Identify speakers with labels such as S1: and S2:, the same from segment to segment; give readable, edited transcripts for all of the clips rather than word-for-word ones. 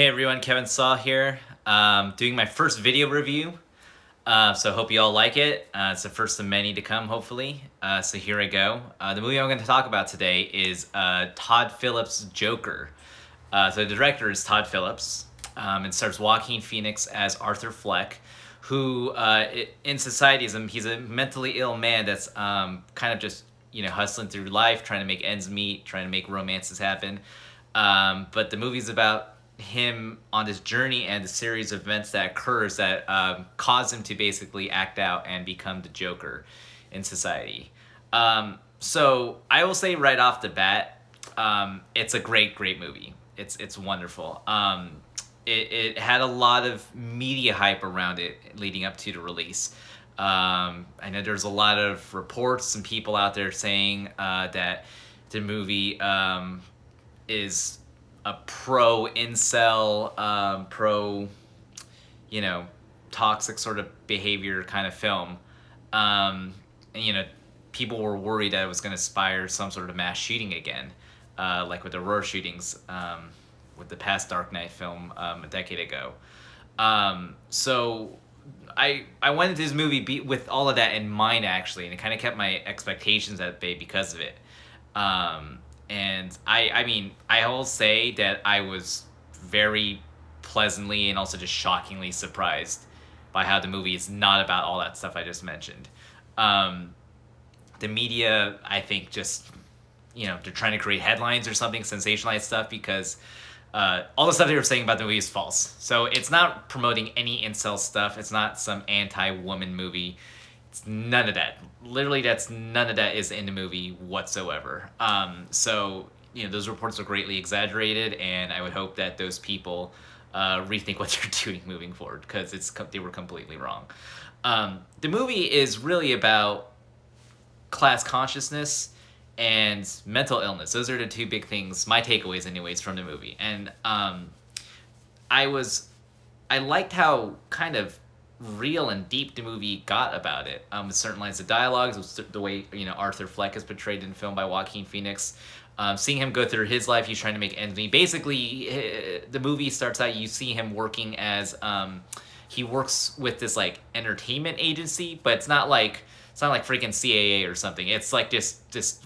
S1: Hey everyone, Kevin Saw here, doing my first video review, so hope you all like it. It's the first of many to come, hopefully, so here I go. The movie I'm going to talk about today is Todd Phillips Joker. So the director is Todd Phillips, and stars Joaquin Phoenix as Arthur Fleck, who in society he's a mentally ill man that's kind of just hustling through life, trying to make ends meet, trying to make romances happen. But the movie's about him on this journey and the series of events that occurs that cause him to basically act out and become the Joker in society. So I will say right off the bat, it's a great movie. It's wonderful. It had a lot of media hype around it leading up to the release. I know there's a lot of reports and people out there saying that the movie is a pro incel, pro, toxic sort of behavior kind of film. And, people were worried that it was going to inspire some sort of mass shooting again, like with the Aurora shootings, with the past Dark Knight film a decade ago. So I went into this movie with all of that in mind, actually, and it kind of kept my expectations at bay because of it. And I mean, I will say that I was very pleasantly and also just shockingly surprised by how the movie is not about all that stuff I just mentioned. The media, I think, just, they're trying to create headlines or something, sensationalize stuff, because all the stuff they were saying about the movie is false. So it's not promoting any incel stuff. It's not some anti-woman movie. It's none of that. Literally, none of that is in the movie whatsoever. So, those reports are greatly exaggerated, and I would hope that those people rethink what they're doing moving forward, because they were completely wrong. The movie is really about class consciousness and mental illness. Those are the two big things, my takeaways anyways, from the movie. And I liked how kind of real and deep the movie got about it. With certain lines of dialogue, the way Arthur Fleck is portrayed in film by Joaquin Phoenix. Seeing him go through his life, he's trying to make ends meet. Basically, the movie starts out, you see him working as he works with this like entertainment agency, but it's not like freaking CAA or something. It's like this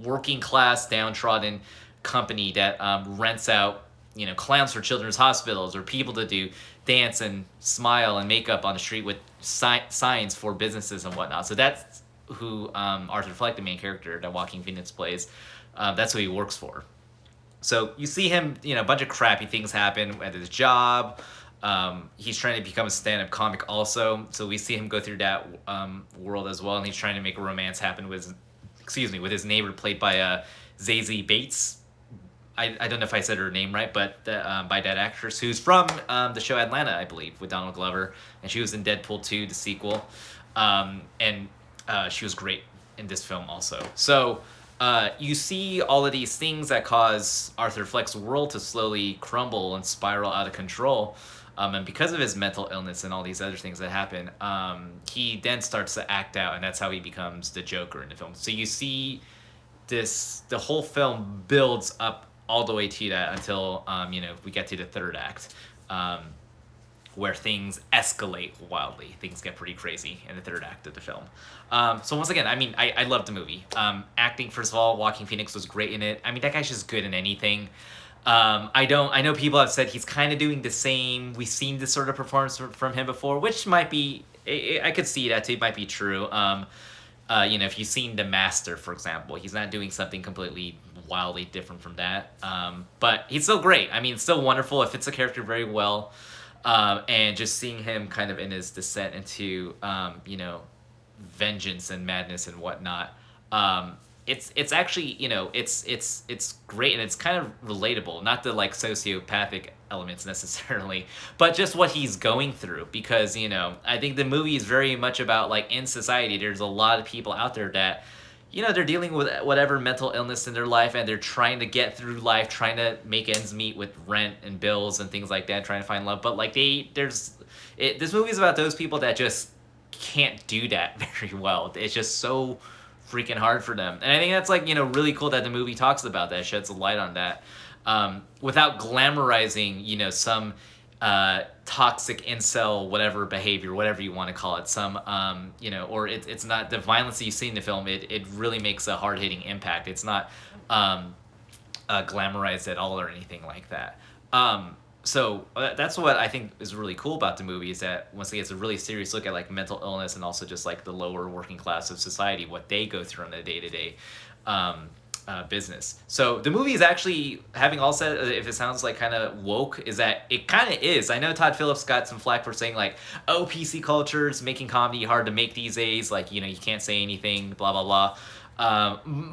S1: working class downtrodden company that rents out clowns for children's hospitals, or people to do dance and smile and makeup on the street with signs for businesses and whatnot. So that's who Arthur Fleck, the main character that Joaquin Phoenix plays, that's who he works for. So you see him, a bunch of crappy things happen at his job. He's trying to become a stand-up comic also. So we see him go through that world as well, and he's trying to make a romance happen with his neighbor, played by Zazie Bates. I don't know if I said her name right, but by that actress who's from the show Atlanta, I believe, with Donald Glover, and she was in Deadpool 2, the sequel, and she was great in this film also. So you see all of these things that cause Arthur Fleck's world to slowly crumble and spiral out of control, and because of his mental illness and all these other things that happen, he then starts to act out, and that's how he becomes the Joker in the film. So you see the whole film builds up all the way to that until we get to the third act, where things escalate wildly. Things get pretty crazy in the third act of the film. So once again, I loved the movie. Acting, first of all, Joaquin Phoenix was great in it. That guy's just good in anything. I know people have said he's kind of doing the same. We've seen this sort of performance from him before, which might be, I could see that too. It might be true. If you've seen The Master, for example, he's not doing something completely wildly different from that. But he's still great. It's still wonderful. It fits the character very well. And just seeing him kind of in his descent into, vengeance and madness and whatnot. It's actually, it's great, and it's kind of relatable. Not the like sociopathic elements necessarily, but just what he's going through. Because, I think the movie is very much about, like, in society, there's a lot of people out there that, they're dealing with whatever mental illness in their life, and they're trying to get through life, trying to make ends meet with rent and bills and things like that, trying to find love. But like this movie is about those people that just can't do that very well. It's just so freaking hard for them, and I think that's like really cool that the movie talks about that, sheds a light on that. without glamorizing, some toxic incel whatever behavior, whatever you want to call it. Some or it's not the violence that you see in the film. It really makes a hard hitting impact. It's not glamorized at all or anything like that. That's what I think is really cool about the movie, is that once again it's a really serious look at like mental illness and also just like the lower working class of society, what they go through on the day to day business. So the movie is actually, having all said, if it sounds like kind of woke, is that it kind of is. I know Todd Phillips got some flack for saying like, oh, PC culture is making comedy hard to make these days. Like, you can't say anything, blah, blah, blah.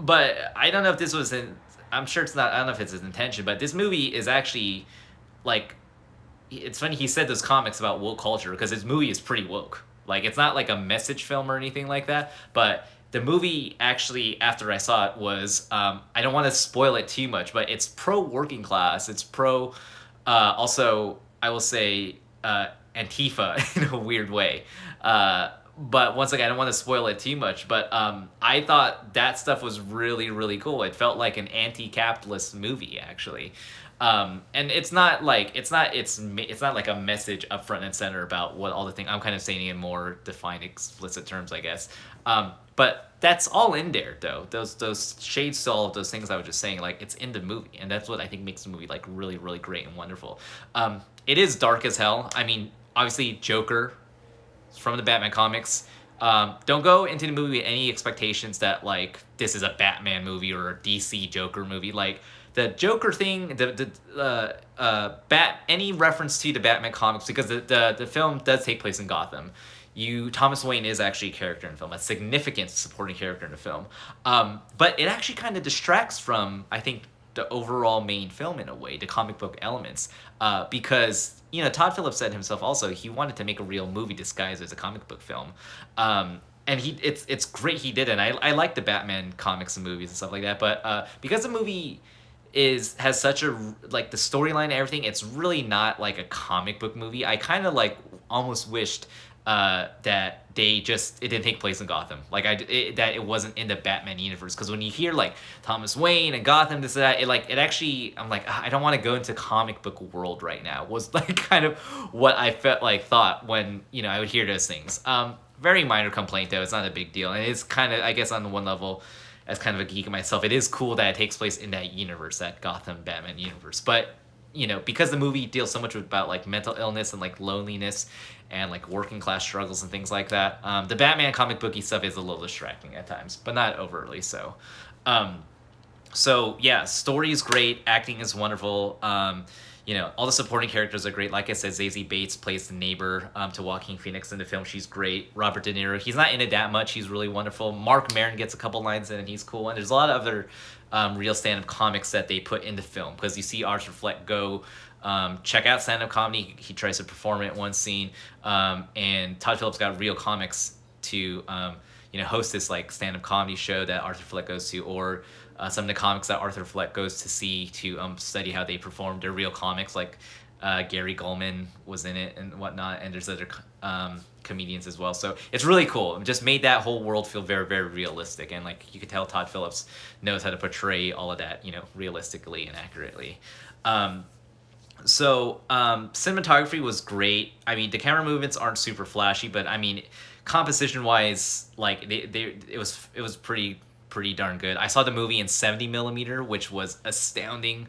S1: But I don't know if this was I'm sure it's not, I don't know if it's his intention, but this movie is actually like, it's funny he said those comics about woke culture, because his movie is pretty woke. Like, it's not like a message film or anything like that, but the movie actually, after I saw it, was I don't want to spoil it too much, but it's pro working class. It's pro also, I will say, Antifa in a weird way. But once again, I don't want to spoil it too much. But I thought that stuff was really, really cool. It felt like an anti-capitalist movie, actually. And it's not like it's not like a message up front and center about what all the things. I'm kind of saying it in more defined, explicit terms, I guess. But that's all in there, though. Those shades to all of those things I was just saying, like, it's in the movie, and that's what I think makes the movie like really, really great and wonderful. It is dark as hell. I mean, obviously, Joker from the Batman comics. Don't go into the movie with any expectations that like this is a Batman movie or a DC Joker movie. Like, the Joker thing, any reference to the Batman comics, because the film does take place in Gotham. Thomas Wayne is actually a character in the film, a significant supporting character in the film. But it actually kind of distracts from, I think, the overall main film in a way, the comic book elements, because Todd Phillips said himself also he wanted to make a real movie disguised as a comic book film. And it's great he did it. And I like the Batman comics and movies and stuff like that, but because the movie has such a, like, the storyline and everything, it's really not like a comic book movie. I kind of like almost wished that it didn't take place in Gotham, like that it wasn't in the Batman universe, because when you hear like Thomas Wayne and Gotham, this that, it actually, I'm like, I don't want to go into comic book world right now, was like kind of what I thought when I would hear those things. Very minor complaint though, it's not a big deal, and it's kind of, I guess, on the one level, as kind of a geek myself, it is cool that it takes place in that universe, that Gotham Batman universe. But because the movie deals so much about like mental illness and like loneliness and like working class struggles and things like that, the Batman comic booky stuff is a little distracting at times, but not overtly so. So yeah, story is great, acting is wonderful. All the supporting characters are great. Like I said, Zazie Bates plays the neighbor to Joaquin Phoenix in the film. She's great. Robert De Niro, he's not in it that much. He's really wonderful. Mark Maron gets a couple lines in, and he's cool. And there's a lot of other real stand-up comics that they put in the film, because you see Arthur Fleck go check out stand-up comedy. He tries to perform it in one scene, and Todd Phillips got real comics to host this like stand-up comedy show that Arthur Fleck goes to, or some of the comics that Arthur Fleck goes to see to study how they perform. They're real comics, like Gary Goldman was in it and whatnot, and there's other comedians as well. So it's really cool. It just made that whole world feel very, very realistic, and like you could tell Todd Phillips knows how to portray all of that, realistically and accurately. Cinematography was great. I mean, the camera movements aren't super flashy, but I mean, composition wise, like it was pretty darn good. I saw the movie in 70 millimeter, which was astounding.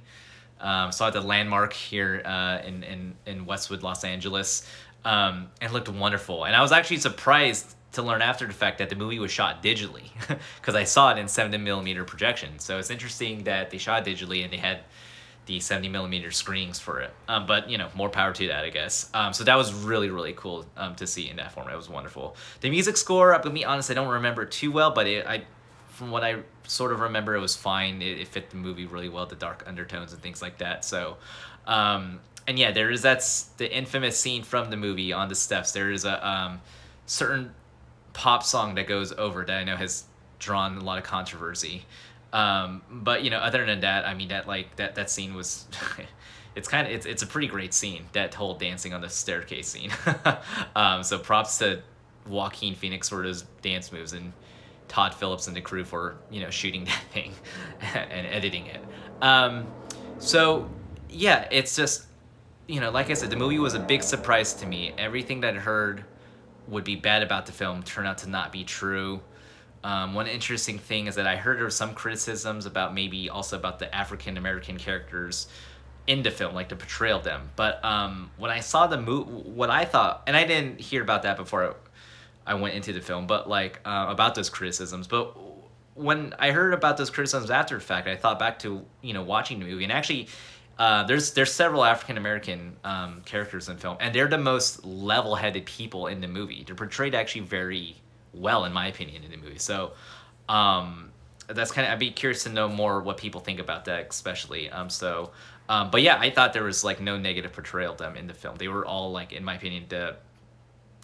S1: Saw at the Landmark here in Westwood, Los Angeles, and it looked wonderful. And I was actually surprised to learn after the fact that the movie was shot digitally, because I saw it in 70 millimeter projection. So it's interesting that they shot digitally and they had the 70 millimeter screenings for it. But more power to that, I guess. So that was really, really cool to see in that format. It was wonderful. The music score, I'm gonna be honest, I don't remember it too well, but from what I sort of remember, it was fine. It fit the movie really well, the dark undertones and things like that. So, and yeah, that's the infamous scene from the movie on the steps. There is a certain pop song that goes over that I know has drawn a lot of controversy. But other than that, I mean, that scene was, it's a pretty great scene, that whole dancing on the staircase scene. So props to Joaquin Phoenix for his dance moves, and Todd Phillips and the crew for shooting that thing and editing it. So, yeah, it's just, like I said, the movie was a big surprise to me. Everything that I heard would be bad about the film turned out to not be true. One interesting thing is that I heard there were some criticisms about maybe also about the African American characters in the film, like the portrayal of them. But when I saw the movie, what I thought, and I didn't hear about that before I went into the film, but like about those criticisms. But when I heard about those criticisms after the fact, I thought back to watching the movie, and actually, there's several African American characters in the film, and they're the most level-headed people in the movie. They're portrayed actually very well, in my opinion, in the movie. So, that's kind of, I'd be curious to know more what people think about that, especially. But yeah, I thought there was like no negative portrayal of them in the film. They were all like, in my opinion, the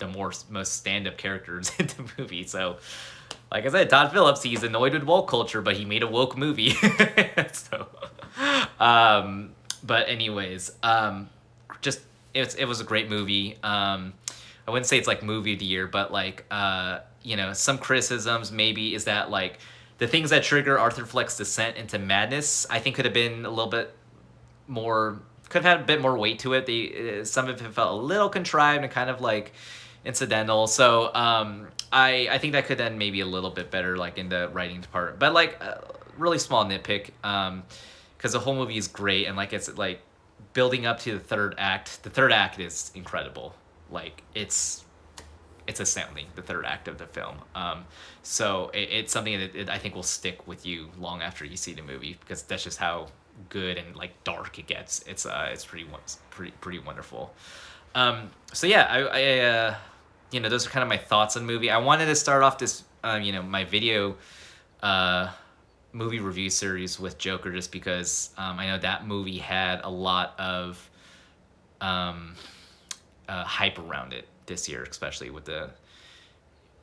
S1: most stand-up characters in the movie. So, like I said, Todd Phillips, he's annoyed with woke culture, but he made a woke movie. So, but anyways, just it was a great movie. I wouldn't say it's like movie of the year, but like some criticisms maybe is that like the things that trigger Arthur Fleck's descent into madness, I think could have been a little bit more, could have had a bit more weight to it. Some of it felt a little contrived and kind of like incidental. So I think that could then maybe a little bit better like in the writing department, but like really small nitpick, because the whole movie is great, and like it's like building up to the third act. The third act is incredible. Like it's astounding, the third act of the film. So it's something that I think will stick with you long after you see the movie, because that's just how good and like dark it gets. It's pretty wonderful. So yeah, those are kind of my thoughts on the movie. I wanted to start off this my video movie review series with Joker, just because I know that movie had a lot of hype around it this year, especially with the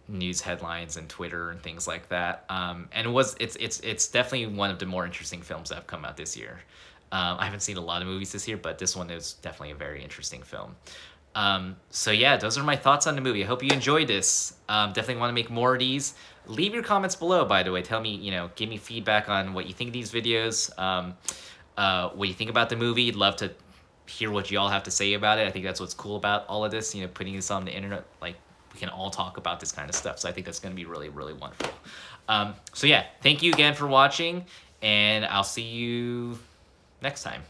S1: news headlines and Twitter and things like that. And it's definitely one of the more interesting films that have come out this year. I haven't seen a lot of movies this year, but this one is definitely a very interesting film. So yeah, those are my thoughts on the movie. I hope you enjoyed this. Definitely want to make more of these. Leave your comments below, by the way. Tell me, give me feedback on what you think of these videos. What you think about the movie. Love to hear what you all have to say about it. I think that's what's cool about all of this, putting this on the internet. Like, we can all talk about this kind of stuff. So I think that's going to be really, really wonderful. So yeah, thank you again for watching, and I'll see you next time.